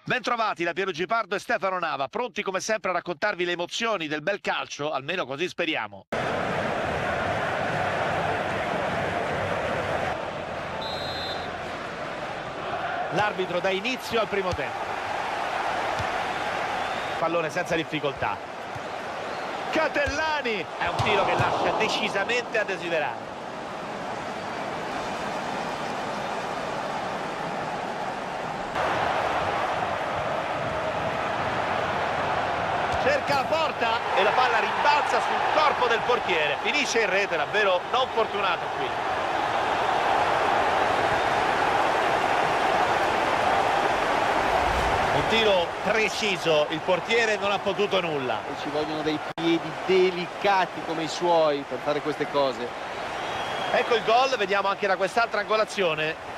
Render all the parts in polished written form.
Bentrovati da Piero Gipardo e Stefano Nava, pronti come sempre a raccontarvi le emozioni del bel calcio, almeno così speriamo. L'arbitro dà inizio al primo tempo. Pallone senza difficoltà. Catellani! È un tiro che lascia decisamente a desiderare. Cerca la porta e la palla rimbalza sul corpo del portiere. Finisce in rete, davvero non fortunato qui. Un tiro preciso, il portiere non ha potuto nulla. E ci vogliono dei piedi delicati come i suoi per fare queste cose. Ecco il gol, vediamo anche da quest'altra angolazione.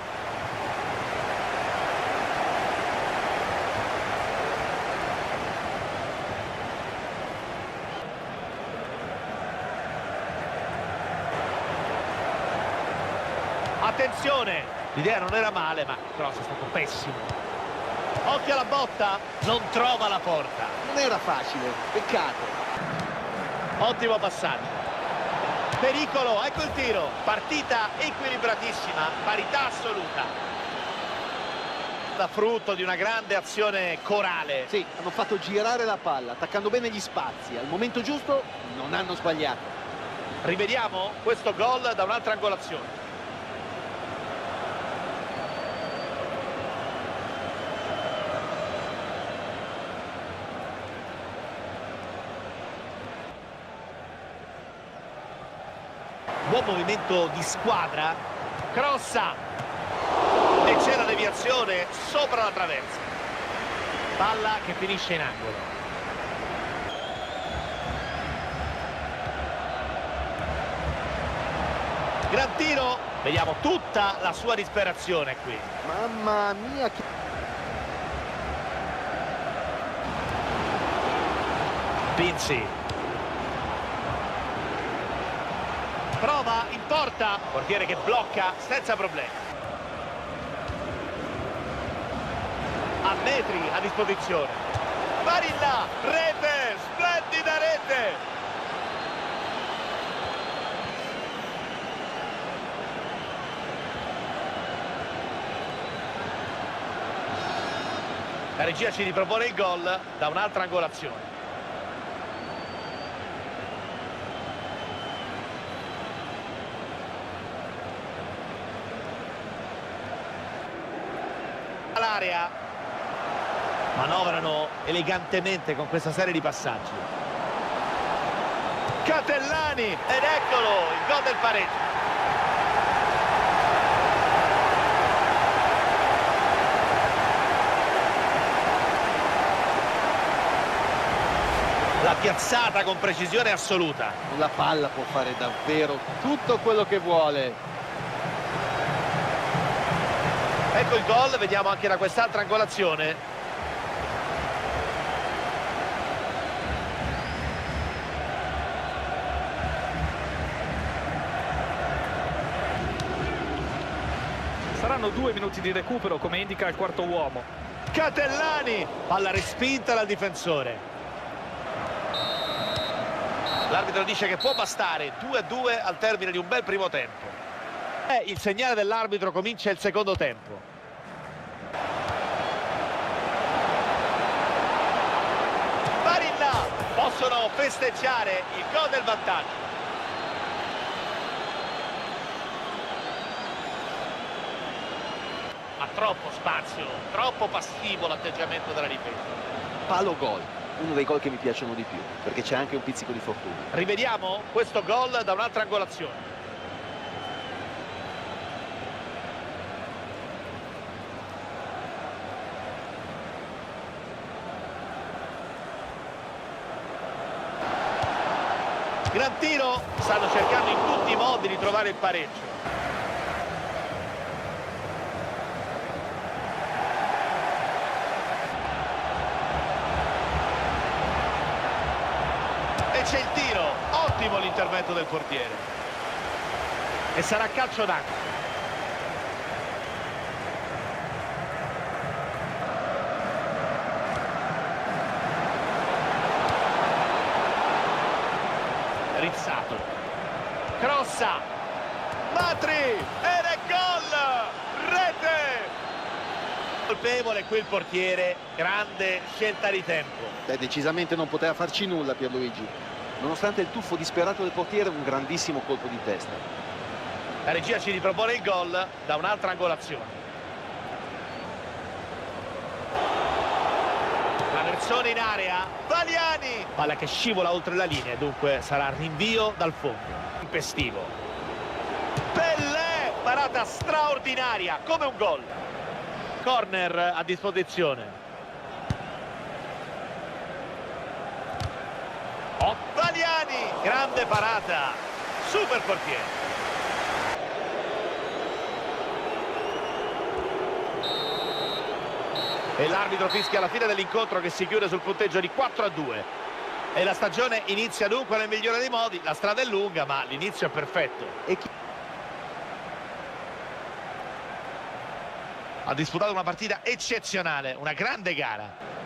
Attenzione, l'idea non era male, ma il cross è stato pessimo. Occhio alla botta, non trova la porta. Non era facile, peccato. Ottimo passaggio. Pericolo, ecco il tiro. Partita equilibratissima, parità assoluta. Da frutto di una grande azione corale. Sì, hanno fatto girare la palla, attaccando bene gli spazi. Al momento giusto non hanno sbagliato. Rivediamo questo gol da un'altra angolazione. Buon movimento di squadra, crossa e c'è la deviazione sopra la traversa, palla che finisce in angolo. Gran tiro, vediamo tutta la sua disperazione qui. Mamma mia, che... Pinzi prova in porta, portiere che blocca senza problemi. A metri a disposizione. Barilla, rete, splendida rete. La regia ci ripropone il gol da un'altra angolazione. L'area manovrano elegantemente con questa serie di passaggi. Catellani ed eccolo il gol del pareggio. La piazzata con precisione assoluta. La palla può fare davvero tutto quello che vuole. Ecco il gol, vediamo anche da quest'altra angolazione. Saranno 2 minuti di recupero, come indica il quarto uomo. Catellani, palla respinta dal difensore. L'arbitro dice che può bastare 2-2 al termine di un bel primo tempo. Il segnale dell'arbitro, comincia il secondo tempo. Barilla, possono festeggiare il gol del vantaggio. Ma troppo spazio, troppo passivo l'atteggiamento della difesa. Palo gol, uno dei gol che mi piacciono di più, perché c'è anche un pizzico di fortuna. Rivediamo questo gol da un'altra angolazione. Gran tiro, stanno cercando in tutti i modi di trovare il pareggio. E c'è il tiro, ottimo l'intervento del portiere. E sarà calcio d'angolo. crossa, Matri, ed è gol, rete! Colpevole qui il portiere, grande scelta di tempo. Decisamente non poteva farci nulla Pierluigi. Nonostante il tuffo disperato del portiere, un grandissimo colpo di testa. La regia ci ripropone il gol da un'altra angolazione. Traversone in area, Valiani, palla che scivola oltre la linea, dunque sarà rinvio dal fondo. Impestivo, Pellè, parata straordinaria, come un gol. Corner a disposizione. Valiani, grande parata, super portiere. E l'arbitro fischia alla fine dell'incontro che si chiude sul punteggio di 4-2. E la stagione inizia dunque nel migliore dei modi. La strada è lunga, ma l'inizio è perfetto. Ha disputato una partita eccezionale, una grande gara.